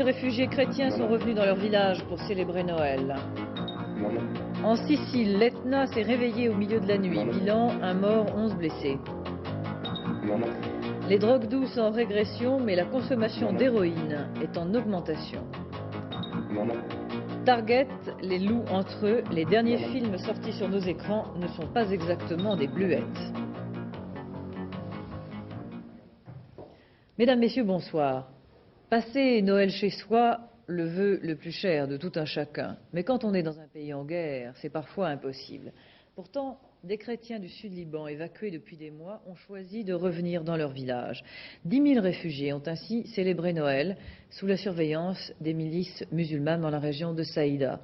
réfugiés chrétiens sont revenus dans leur village pour célébrer Noël. En Sicile, l'Etna s'est réveillé au milieu de la nuit. Bilan, un mort, 11 blessés. Les drogues douces sont en régression, mais la consommation d'héroïne est en augmentation. Target les loue entre eux. Les derniers films sortis sur nos écrans ne sont pas exactement des bleuettes. Mesdames, Messieurs, bonsoir. Passer Noël chez soi, le vœu le plus cher de tout un chacun. Mais quand on est dans un pays en guerre, c'est parfois impossible. Pourtant, des chrétiens du Sud-Liban, évacués depuis des mois, ont choisi de revenir dans leur village. 10 000 réfugiés ont ainsi célébré Noël sous la surveillance des milices musulmanes dans la région de Saïda.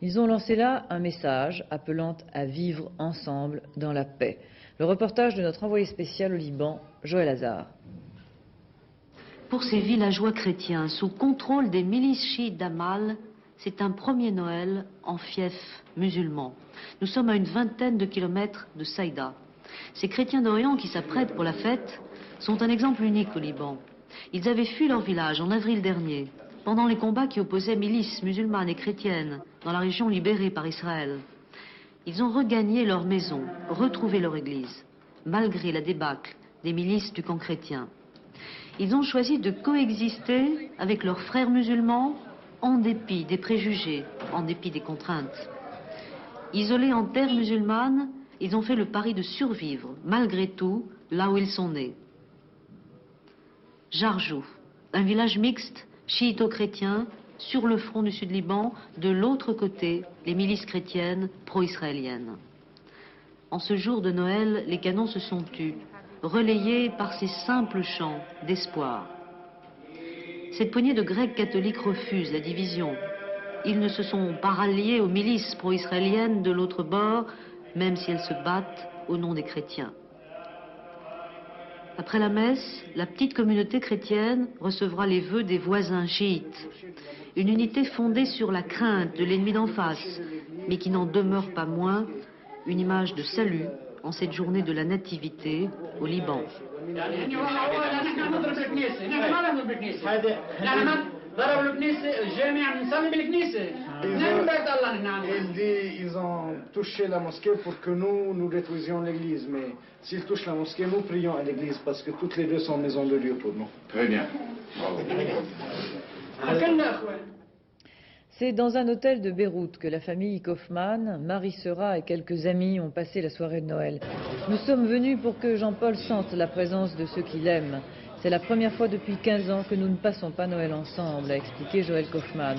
Ils ont lancé là un message appelant à vivre ensemble dans la paix. Le reportage de notre envoyé spécial au Liban, Joël Hazard. Pour ces villageois chrétiens, sous contrôle des milices chiites d'Amal, c'est un premier Noël en fief musulman. Nous sommes à une vingtaine de kilomètres de Saïda. Ces chrétiens d'Orient qui s'apprêtent pour la fête sont un exemple unique au Liban. Ils avaient fui leur village en avril dernier, pendant les combats qui opposaient milices musulmanes et chrétiennes dans la région libérée par Israël. Ils ont regagné leur maison, retrouvé leur église, malgré la débâcle des milices du camp chrétien. Ils ont choisi de coexister avec leurs frères musulmans en dépit des préjugés, en dépit des contraintes. Isolés en terre musulmane, ils ont fait le pari de survivre, malgré tout, là où ils sont nés. Jarjou, un village mixte, chiito-chrétien, sur le front du Sud-Liban, de l'autre côté, les milices chrétiennes pro-israéliennes. En ce jour de Noël, les canons se sont tus, relayés par ces simples chants d'espoir. Cette poignée de Grecs catholiques refuse la division. Ils ne se sont pas ralliés aux milices pro-israéliennes de l'autre bord, même si elles se battent au nom des chrétiens. Après la messe, la petite communauté chrétienne recevra les vœux des voisins chiites. Une unité fondée sur la crainte de l'ennemi d'en face, mais qui n'en demeure pas moins une image de salut en cette journée de la Nativité au Liban. Ils ont touché la mosquée pour que nous détruisions l'église, mais s'ils touchent la mosquée, nous prions à l'église parce que toutes les deux sont maisons de Dieu pour nous. Très bien. C'est dans un hôtel de Beyrouth que la famille Kaufmann, Marie Sera et quelques amis ont passé la soirée de Noël. Nous sommes venus pour que Jean-Paul sente la présence de ceux qui l'aiment. C'est la première fois depuis 15 ans que nous ne passons pas Noël ensemble, a expliqué Joël Kaufmann.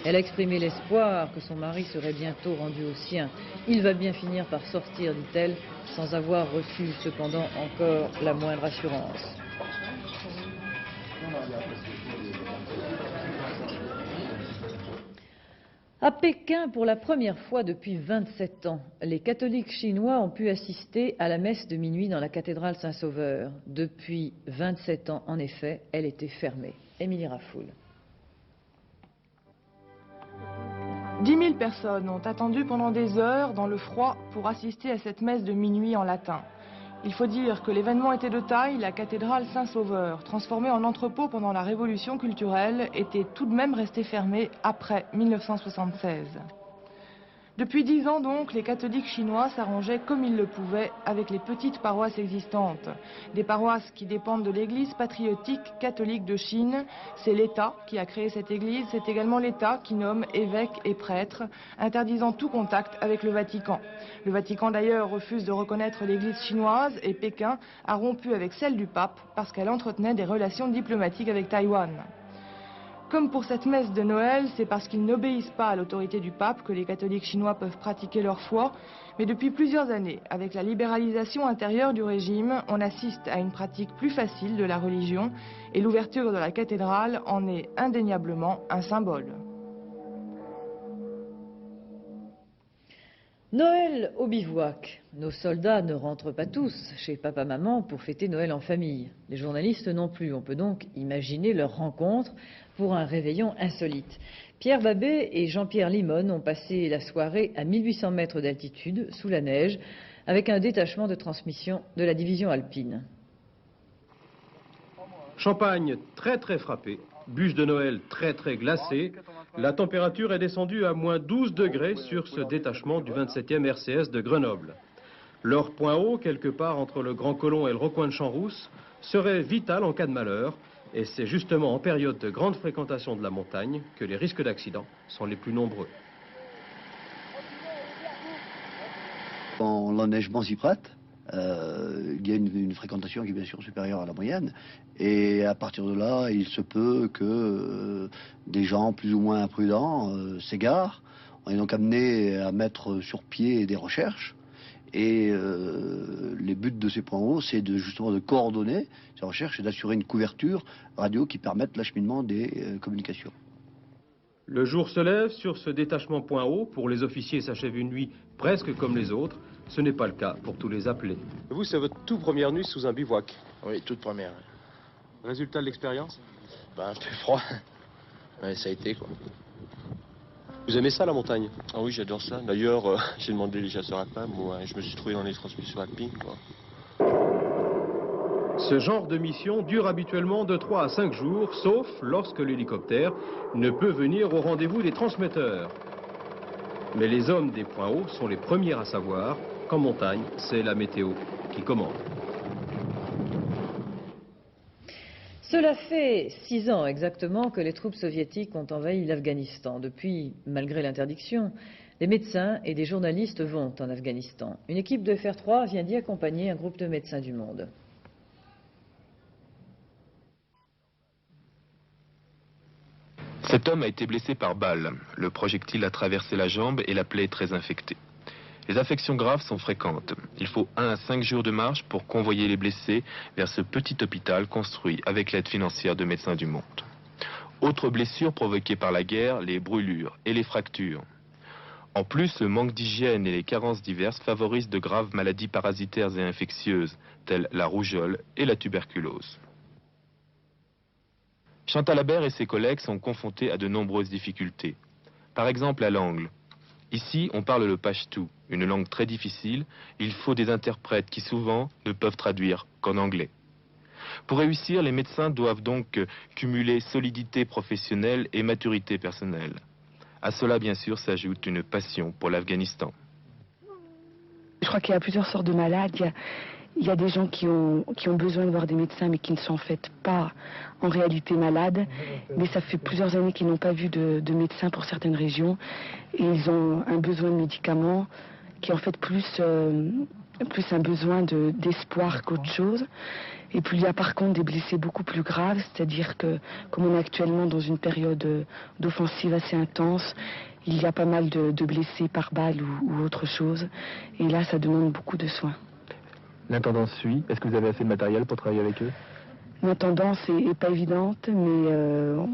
Elle a exprimé l'espoir que son mari serait bientôt rendu au sien. Il va bien finir par sortir, dit-elle, sans avoir reçu cependant encore la moindre assurance. À Pékin, pour la première fois depuis 27 ans, les catholiques chinois ont pu assister à la messe de minuit dans la cathédrale Saint-Sauveur. Depuis 27 ans, en effet, elle était fermée. Émilie Rafoul. 10 000 personnes ont attendu pendant des heures dans le froid pour assister à cette messe de minuit en latin. Il faut dire que l'événement était de taille. La cathédrale Saint-Sauveur, transformée en entrepôt pendant la Révolution culturelle, était tout de même restée fermée après 1976. Depuis 10 ans donc, les catholiques chinois s'arrangeaient comme ils le pouvaient avec les petites paroisses existantes. Des paroisses qui dépendent de l'église patriotique catholique de Chine. C'est l'État qui a créé cette église, c'est également l'État qui nomme évêques et prêtres, interdisant tout contact avec le Vatican. Le Vatican d'ailleurs refuse de reconnaître l'église chinoise et Pékin a rompu avec celle du pape parce qu'elle entretenait des relations diplomatiques avec Taïwan. Comme pour cette messe de Noël, c'est parce qu'ils n'obéissent pas à l'autorité du pape que les catholiques chinois peuvent pratiquer leur foi. Mais depuis plusieurs années, avec la libéralisation intérieure du régime, on assiste à une pratique plus facile de la religion et l'ouverture de la cathédrale en est indéniablement un symbole. Noël au bivouac. Nos soldats ne rentrent pas tous chez papa-maman pour fêter Noël en famille. Les journalistes non plus. On peut donc imaginer leur rencontre pour un réveillon insolite. Pierre Babet et Jean-Pierre Limon ont passé la soirée à 1800 mètres d'altitude, sous la neige, avec un détachement de transmission de la division alpine. Champagne très frappé, bûche de Noël très glacée, la température est descendue à moins 12 degrés sur ce détachement du 27e RCS de Grenoble. Leur point haut, quelque part entre le Grand Colomb et le recoin de Champs-Rousses, serait vital en cas de malheur, et c'est justement en période de grande fréquentation de la montagne que les risques d'accident sont les plus nombreux. Quand l'enneigement s'y prête, il y a une fréquentation qui est bien sûr supérieure à la moyenne, et à partir de là, il se peut que des gens plus ou moins imprudents s'égarent. On est donc amené à mettre sur pied des recherches, et les buts de ces points hauts, c'est justement de coordonner ces recherches et d'assurer une couverture radio qui permette l'acheminement des communications. Le jour se lève sur ce détachement point haut. Pour les officiers, s'achève une nuit presque comme les autres. Ce n'est pas le cas pour tous les appelés. Vous, c'est votre toute première nuit sous un bivouac? Oui, toute première. Résultat de l'expérience? Un peu froid. Ouais, ça a été, quoi. Vous aimez ça, la montagne? Ah oui, j'adore ça. D'ailleurs, j'ai demandé les chasseurs alpins. Moi, je me suis trouvé dans les transmissions alpines, quoi. Ce genre de mission dure habituellement de 3 à 5 jours, sauf lorsque l'hélicoptère ne peut venir au rendez-vous des transmetteurs. Mais les hommes des points hauts sont les premiers à savoir qu'en montagne, c'est la météo qui commande. Cela fait 6 ans exactement que les troupes soviétiques ont envahi l'Afghanistan. Depuis, malgré l'interdiction, des médecins et des journalistes vont en Afghanistan. Une équipe de FR3 vient d'y accompagner un groupe de médecins du monde. Cet homme a été blessé par balle. Le projectile a traversé la jambe et la plaie est très infectée. Les infections graves sont fréquentes. Il faut 1 à 5 jours de marche pour convoyer les blessés vers ce petit hôpital construit avec l'aide financière de Médecins du Monde. Autres blessures provoquées par la guerre, les brûlures et les fractures. En plus, le manque d'hygiène et les carences diverses favorisent de graves maladies parasitaires et infectieuses, telles la rougeole et la tuberculose. Chantal Habert et ses collègues sont confrontés à de nombreuses difficultés. Par exemple, la langue. Ici, on parle le pachtou, une langue très difficile. Il faut des interprètes qui souvent ne peuvent traduire qu'en anglais. Pour réussir, les médecins doivent donc cumuler solidité professionnelle et maturité personnelle. À cela, bien sûr, s'ajoute une passion pour l'Afghanistan. Je crois qu'il y a plusieurs sortes de malades. Il y a des gens qui ont besoin de voir des médecins mais qui ne sont en fait pas en réalité malades. Mais ça fait plusieurs années qu'ils n'ont pas vu de médecin pour certaines régions. Et ils ont un besoin de médicaments qui est en fait plus un besoin d'espoir qu'autre chose. Et puis il y a par contre des blessés beaucoup plus graves, c'est-à-dire que comme on est actuellement dans une période d'offensive assez intense, il y a pas mal de blessés par balle ou autre chose. Et là, ça demande beaucoup de soins. L'intendance suit. Est-ce que vous avez assez de matériel pour travailler avec eux? L'intendance est pas évidente, mais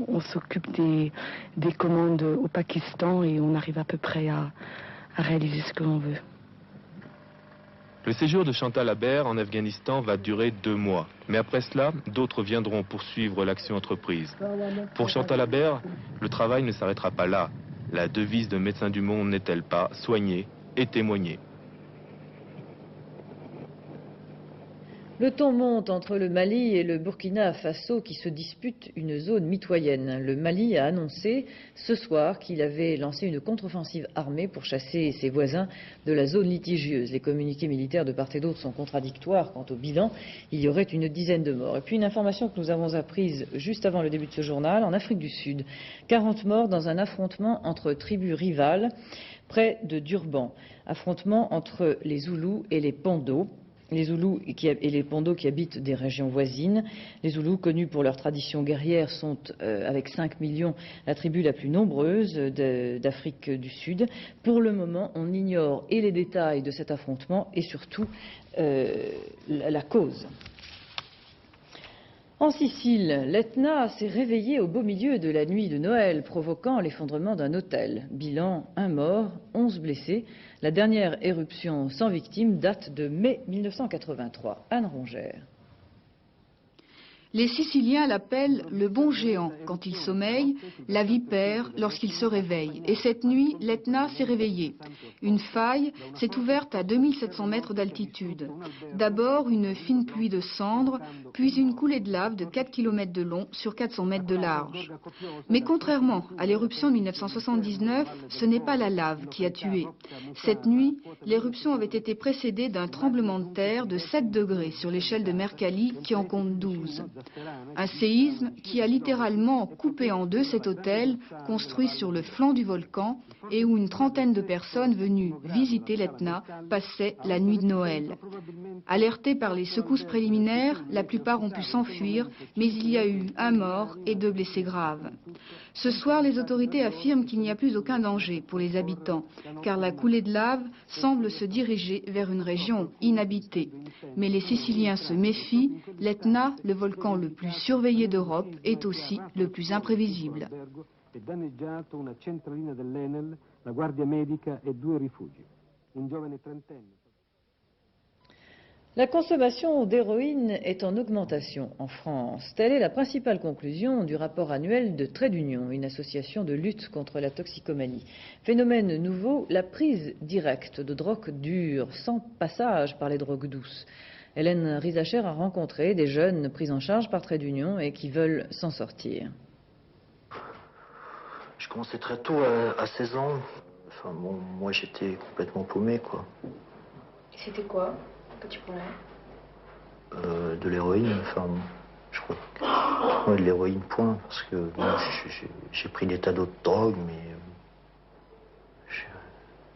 on s'occupe des commandes au Pakistan et on arrive à peu près à réaliser ce que l'on veut. Le séjour de Chantal Habert en Afghanistan va durer 2 mois. Mais après cela, d'autres viendront poursuivre l'action entreprise. Pour Chantal Habert, le travail ne s'arrêtera pas là. La devise de Médecins du Monde n'est-elle pas soigner et témoigner? Le ton monte entre le Mali et le Burkina Faso qui se disputent une zone mitoyenne. Le Mali a annoncé ce soir qu'il avait lancé une contre-offensive armée pour chasser ses voisins de la zone litigieuse. Les communiqués militaires de part et d'autre sont contradictoires quant au bilan. Il y aurait une dizaine de morts. Et puis une information que nous avons apprise juste avant le début de ce journal, en Afrique du Sud. 40 morts dans un affrontement entre tribus rivales près de Durban. Affrontement entre les Zoulous et les Pondos. Les Zoulous et les Pondos qui habitent des régions voisines. Les Zoulous, connus pour leur tradition guerrière, sont, avec 5 millions, la tribu la plus nombreuse d'Afrique du Sud. Pour le moment, on ignore et les détails de cet affrontement et surtout la cause. En Sicile, l'Etna s'est réveillé au beau milieu de la nuit de Noël, provoquant l'effondrement d'un hôtel. Bilan, 1 mort, 11 blessés. La dernière éruption sans victime date de mai 1983. Anne Rongère. Les Siciliens l'appellent le bon géant quand il sommeille, la vipère lorsqu'il se réveille. Et cette nuit, l'Etna s'est réveillé. Une faille s'est ouverte à 2700 mètres d'altitude. D'abord une fine pluie de cendres, puis une coulée de lave de 4 km de long sur 400 mètres de large. Mais contrairement à l'éruption de 1979, ce n'est pas la lave qui a tué. Cette nuit, l'éruption avait été précédée d'un tremblement de terre de 7 degrés sur l'échelle de Mercalli qui en compte 12. Un séisme qui a littéralement coupé en deux cet hôtel construit sur le flanc du volcan et où une trentaine de personnes venues visiter l'Etna passaient la nuit de Noël. Alertés par les secousses préliminaires, la plupart ont pu s'enfuir, mais il y a eu un mort et 2 blessés graves. Ce soir, les autorités affirment qu'il n'y a plus aucun danger pour les habitants, car la coulée de lave semble se diriger vers une région inhabitée. Mais les Siciliens se méfient, l'Etna, le volcan le plus surveillé d'Europe, est aussi le plus imprévisible. La consommation d'héroïne est en augmentation en France. Telle est la principale conclusion du rapport annuel de Trait d'Union, une association de lutte contre la toxicomanie. Phénomène nouveau, la prise directe de drogues dures, sans passage par les drogues douces. Hélène Rizacher a rencontré des jeunes pris en charge par Trait d'Union et qui veulent s'en sortir. Je commençais très tôt, à 16 ans. Enfin, bon, moi j'étais complètement paumé, quoi. Et c'était quoi que tu prenais? De l'héroïne, enfin, je crois que... Ouais, de l'héroïne, point, parce que bon, j'ai pris des tas d'autres drogues, mais...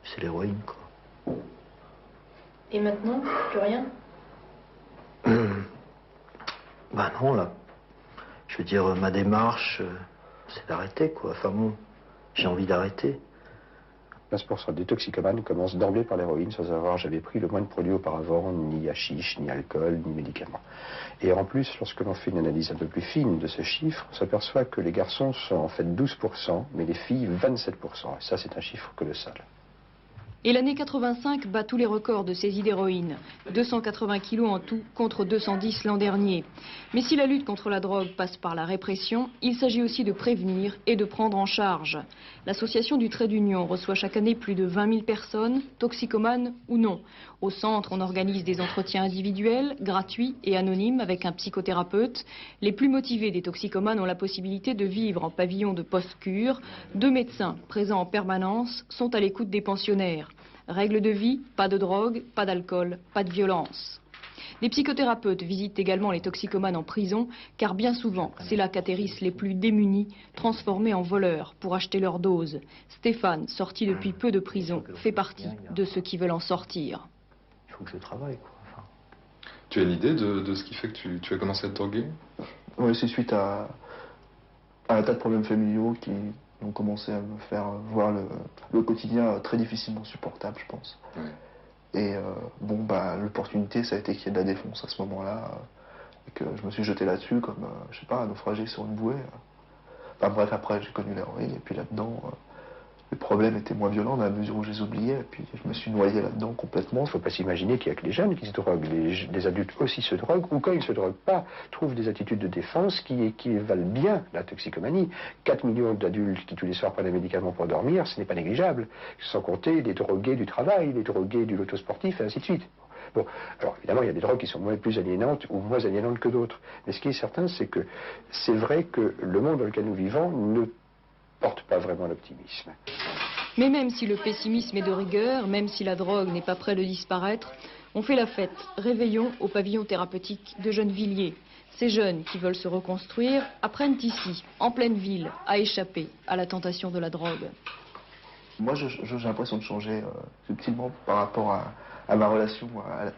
c'est l'héroïne, quoi. Et maintenant, plus rien? Bah non, là. Je veux dire, ma démarche, c'est d'arrêter, quoi. Enfin bon, j'ai envie d'arrêter. 15% des toxicomanes commencent d'emblée par l'héroïne sans avoir jamais pris le moins de produits auparavant, ni hashish, ni alcool, ni médicaments. Et en plus, lorsque l'on fait une analyse un peu plus fine de ce chiffre, on s'aperçoit que les garçons sont en fait 12%, mais les filles 27%. Et ça, c'est un chiffre colossal. Et l'année 85 bat tous les records de saisie d'héroïne. 280 kilos en tout contre 210 l'an dernier. Mais si la lutte contre la drogue passe par la répression, il s'agit aussi de prévenir et de prendre en charge. L'association du Trait d'Union reçoit chaque année plus de 20 000 personnes, toxicomanes ou non. Au centre, on organise des entretiens individuels, gratuits et anonymes avec un psychothérapeute. Les plus motivés des toxicomanes ont la possibilité de vivre en pavillon de post-cure. 2 médecins présents en permanence sont à l'écoute des pensionnaires. Règles de vie, pas de drogue, pas d'alcool, pas de violence. Des psychothérapeutes visitent également les toxicomanes en prison, car bien souvent, c'est là qu'atterrissent les plus démunis, transformés en voleurs pour acheter leur dose. Stéphane, sorti depuis peu de prison, fait partie de ceux qui veulent en sortir. Il faut que je travaille, quoi. Enfin... Tu as une idée de ce qui fait que tu as commencé à te droguer? Oui, c'est suite à un tas de problèmes familiaux qui ont commencé à me faire voir le quotidien très difficilement supportable, je pense. Ouais. Et bon, bah, l'opportunité, ça a été qu'il y ait de la défonce à ce moment-là, et que je me suis jeté là-dessus comme, je sais pas, un naufragé sur une bouée. Enfin bref, après j'ai connu l'héroïne, et puis là-dedans, les problèmes étaient moins violents dans la mesure où je les oubliais, et puis je me suis noyé là-dedans complètement. Il ne faut pas s'imaginer qu'il n'y a que les jeunes qui se droguent. Les adultes aussi se droguent, ou quand ils ne se droguent pas, trouvent des attitudes de défense qui équivalent bien la toxicomanie. 4 millions d'adultes qui tous les soirs prennent des médicaments pour dormir, ce n'est pas négligeable. Sans compter les drogués du travail, les drogués du loto sportif, et ainsi de suite. Bon, alors évidemment, il y a des drogues qui sont plus aliénantes ou moins aliénantes que d'autres. Mais ce qui est certain, c'est que c'est vrai que le monde dans lequel nous vivons ne porte pas vraiment l'optimisme. Mais même si le pessimisme est de rigueur, même si la drogue n'est pas près de disparaître, on fait la fête. Réveillons au pavillon thérapeutique de Gennevilliers. Ces jeunes qui veulent se reconstruire apprennent ici, en pleine ville, à échapper à la tentation de la drogue. Moi, j'ai l'impression de changer subtilement par rapport à ma relation,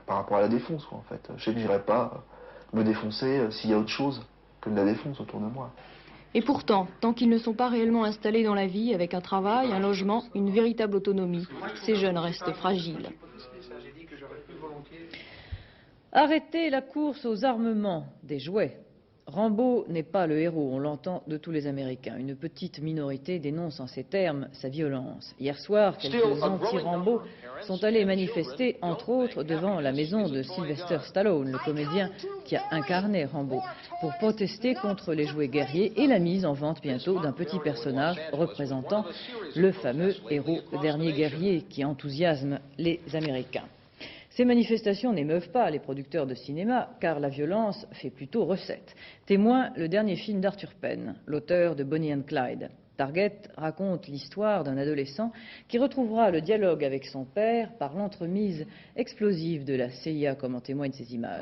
par rapport à la défonce, quoi, en fait. Je sais que j'irai pas me défoncer s'il y a autre chose que de la défonce autour de moi. Et pourtant, tant qu'ils ne sont pas réellement installés dans la vie, avec un travail, un logement, une véritable autonomie, ces jeunes restent fragiles. Arrêter la course aux armements des jouets. Rambo n'est pas le héros, on l'entend, de tous les Américains. Une petite minorité dénonce en ces termes sa violence. Hier soir, quelques anti-Rambo sont allés manifester, entre autres, devant la maison de Sylvester Stallone, le comédien qui a incarné Rambo, pour protester contre les jouets guerriers et la mise en vente bientôt d'un petit personnage représentant le fameux héros dernier guerrier qui enthousiasme les Américains. Ces manifestations n'émeuvent pas les producteurs de cinéma, car la violence fait plutôt recette. Témoin le dernier film d'Arthur Penn, l'auteur de Bonnie and Clyde. Target raconte l'histoire d'un adolescent qui retrouvera le dialogue avec son père par l'entremise explosive de la CIA, comme en témoignent ces images.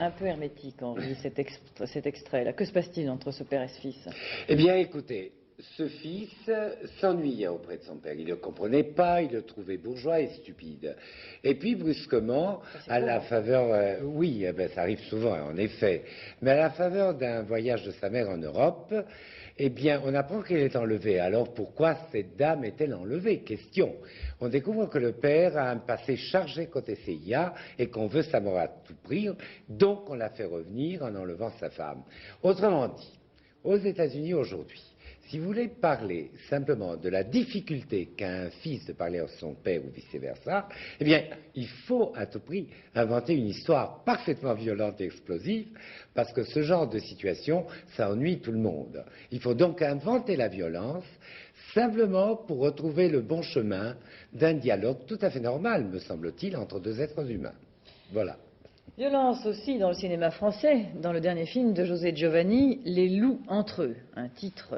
Un peu hermétique, Henri, cet extrait-là. Que se passe-t-il entre ce père et ce fils? Eh bien, écoutez, ce fils s'ennuyait auprès de son père. Il ne le comprenait pas, il le trouvait bourgeois et stupide. Et puis, brusquement, à la faveur... oui, eh ben, ça arrive souvent, en effet. Mais à la faveur d'un voyage de sa mère en Europe, eh bien, on apprend qu'elle est enlevée. Alors, pourquoi cette dame est-elle enlevée? Question. On découvre que le père a un passé chargé côté CIA et qu'on veut sa mort à tout prix, donc on la fait revenir en enlevant sa femme. Autrement dit, aux États-Unis aujourd'hui, si vous voulez parler simplement de la difficulté qu'a un fils de parler à son père ou vice-versa, eh bien, il faut à tout prix inventer une histoire parfaitement violente et explosive, parce que ce genre de situation, ça ennuie tout le monde. Il faut donc inventer la violence, simplement pour retrouver le bon chemin d'un dialogue tout à fait normal, me semble-t-il, entre deux êtres humains. Voilà. Violence aussi dans le cinéma français, dans le dernier film de José Giovanni, Les loups entre eux, un titre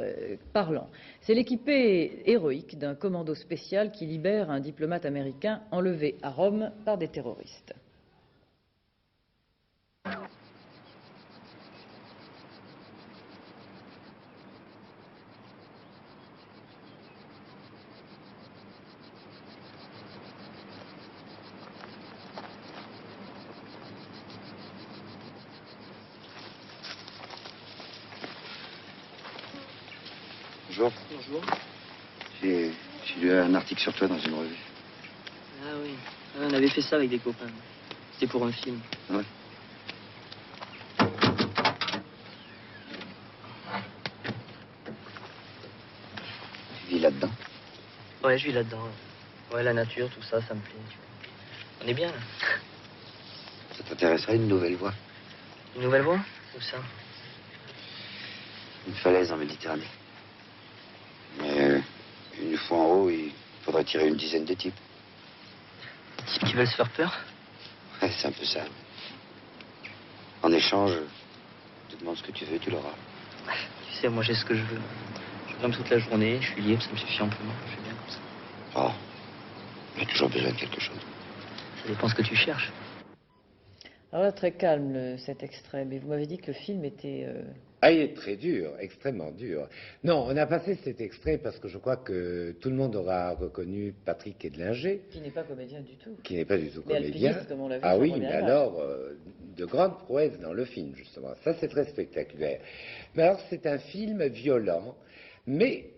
parlant. C'est l'équipée héroïque d'un commando spécial qui libère un diplomate américain enlevé à Rome par des terroristes. Bonjour. Bonjour. J'ai lu un article sur toi dans une revue. Ah oui, on avait fait ça avec des copains. C'était pour un film. Ouais. Tu vis là-dedans? Ouais, je vis là-dedans. Ouais, la nature, tout ça, ça me plaît. On est bien, là. Ça t'intéresserait une nouvelle voie? Une nouvelle voie? Où ça? Une falaise en Méditerranée. Mais une fois en haut, il faudrait tirer une dizaine de types. Des types qui veulent se faire peur? Ouais, c'est un peu ça. En échange, tu demandes ce que tu veux, tu l'auras. Tu sais, moi j'ai ce que je veux. Je grimpe toute la journée, je suis libre, ça me suffit amplement. Je suis bien comme ça. Oh, j'ai toujours besoin de quelque chose. Ça dépend ce que tu cherches. Alors là, très calme cet extrait, mais vous m'avez dit que le film était... Ah, il est très dur, extrêmement dur. Non, on a passé cet extrait parce que je crois que tout le monde aura reconnu Patrick Edlinger. Qui n'est pas comédien du tout. Qui n'est pas du tout mais comédien. Alpiniste, comme on l'a vu ah sur oui, Première mais Image. alors, de grandes prouesses dans le film, justement. Ça, c'est très spectaculaire. Mais alors, c'est un film violent, mais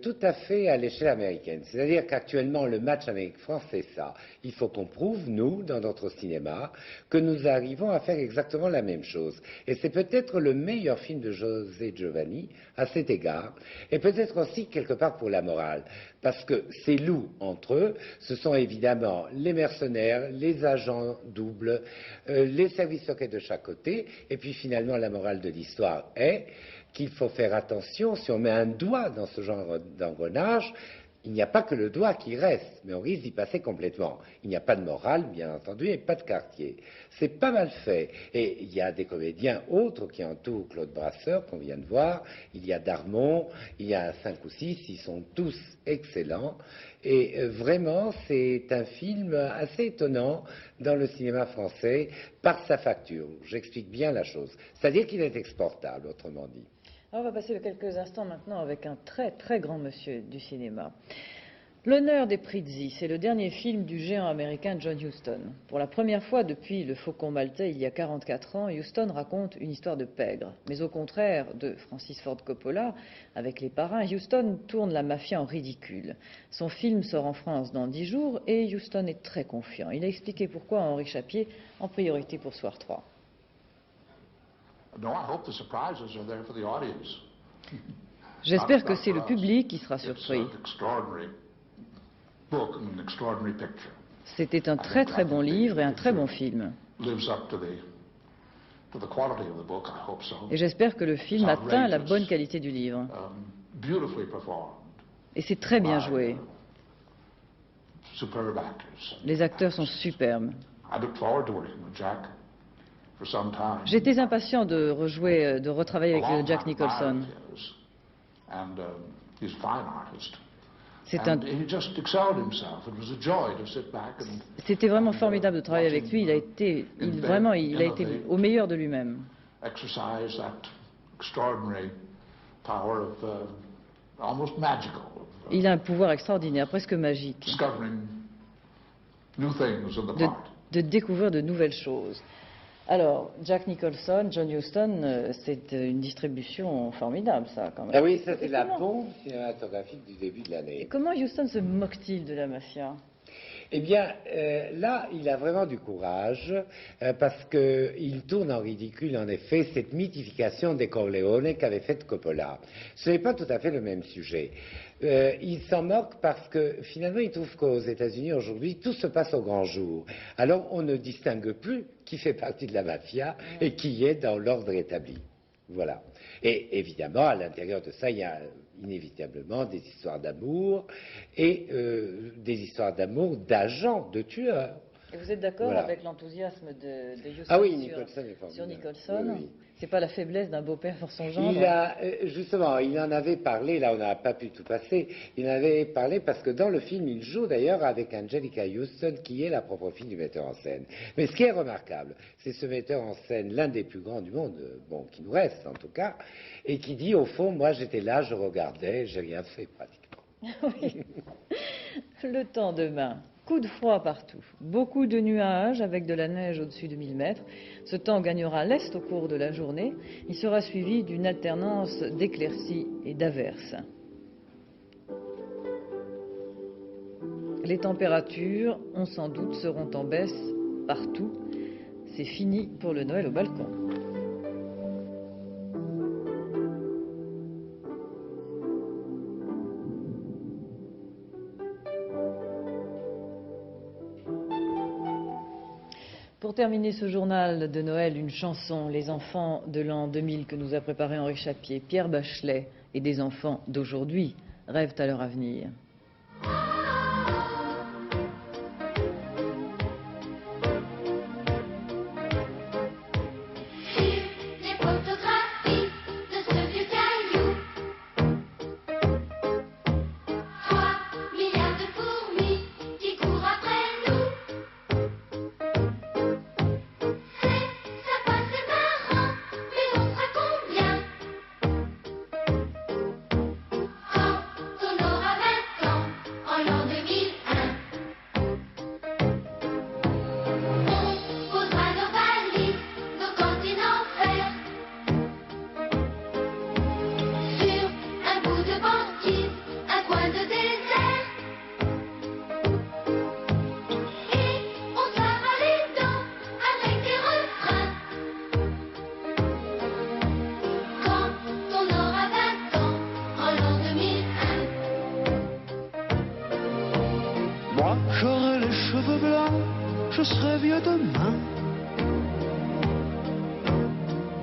tout à fait à l'échelle américaine. C'est-à-dire qu'actuellement, le match Amérique-France, c'est ça. Il faut qu'on prouve, nous, dans notre cinéma, que nous arrivons à faire exactement la même chose. Et c'est peut-être le meilleur film de José Giovanni à cet égard, et peut-être aussi quelque part pour la morale. Parce que ces loups entre eux, ce sont évidemment les mercenaires, les agents doubles, les services secrets de chaque côté, et puis finalement la morale de l'histoire est qu'il faut faire attention, si on met un doigt dans ce genre d'engrenage, il n'y a pas que le doigt qui reste, mais on risque d'y passer complètement. Il n'y a pas de morale, bien entendu, et pas de quartier. C'est pas mal fait. Et il y a des comédiens autres qui entourent Claude Brasseur, qu'on vient de voir. Il y a Darmon, il y a 5 ou 6, ils sont tous excellents. Et vraiment, c'est un film assez étonnant dans le cinéma français par sa facture. J'explique bien la chose. C'est-à-dire qu'il est exportable, autrement dit. On va passer quelques instants maintenant avec un très très grand monsieur du cinéma. L'honneur des Prizzi, c'est le dernier film du géant américain John Huston. Pour la première fois depuis Le Faucon Maltais il y a 44 ans, Huston raconte une histoire de pègre. Mais au contraire de Francis Ford Coppola, avec Les Parrains, Huston tourne la mafia en ridicule. Son film sort en France dans 10 jours et Huston est très confiant. Il a expliqué pourquoi à Henri Chapier, en priorité pour Soir 3. J'espère que c'est le public qui sera surpris. C'était un très très bon livre et un très bon film. Et j'espère que le film atteint la bonne qualité du livre. Et c'est très bien joué. Les acteurs sont superbes. J'étais impatient de retravailler avec Jack Nicholson. C'était vraiment formidable de travailler avec lui. Il a été au meilleur de lui-même. Il a un pouvoir extraordinaire, presque magique, de découvrir de nouvelles choses. Alors, Jack Nicholson, John Huston, c'est une distribution formidable, ça, quand même. Ah oui, ça c'est la bombe cinématographique du début de l'année. Et comment Huston se moque-t-il de la mafia? Eh bien, là, il a vraiment du courage, parce qu'il tourne en ridicule, en effet, cette mythification des Corleone qu'avait faite Coppola. Ce n'est pas tout à fait le même sujet. Il s'en moque parce que, finalement, il trouve qu'aux États-Unis, aujourd'hui, tout se passe au grand jour. Alors, on ne distingue plus qui fait partie de la mafia et qui est dans l'ordre établi. Voilà. Et évidemment, à l'intérieur de ça, il y a inévitablement des histoires d'amour et des histoires d'amour d'agents, de tueurs. Et vous êtes d'accord avec l'enthousiasme de Huston Ah oui, Nicholson est formidable. sur Nicholson? Oui, oui. C'est pas la faiblesse d'un beau-père pour son gendre? Justement, il en avait parlé, là on n'a pas pu tout passer, il en avait parlé parce que dans le film, il joue d'ailleurs avec Angelica Houston, qui est la propre fille du metteur en scène. Mais ce qui est remarquable, c'est ce metteur en scène, l'un des plus grands du monde, bon, qui nous reste en tout cas, et qui dit, au fond, moi j'étais là, je regardais, j'ai rien fait pratiquement. Oui. Le temps demain. Coup de froid partout, beaucoup de nuages avec de la neige au-dessus de 1000 mètres. Ce temps gagnera l'est au cours de la journée. Il sera suivi d'une alternance d'éclaircies et d'averses. Les températures, on s'en doute, seront en baisse partout. C'est fini pour le Noël au balcon. Pour terminer ce journal de Noël, une chanson, Les enfants de l'an 2000 que nous a préparé Henri Chapier. Pierre Bachelet et des enfants d'aujourd'hui rêvent à leur avenir. J'aurai les cheveux blancs, je serai vieux demain.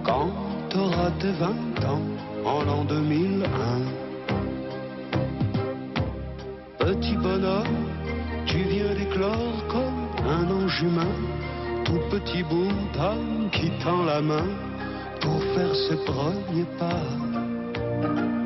Quand t'auras tes 20 ans, en l'an 2001. Petit bonhomme, tu viens d'éclore comme un ange humain, tout petit bout d'âme qui tend la main pour faire ses premiers pas.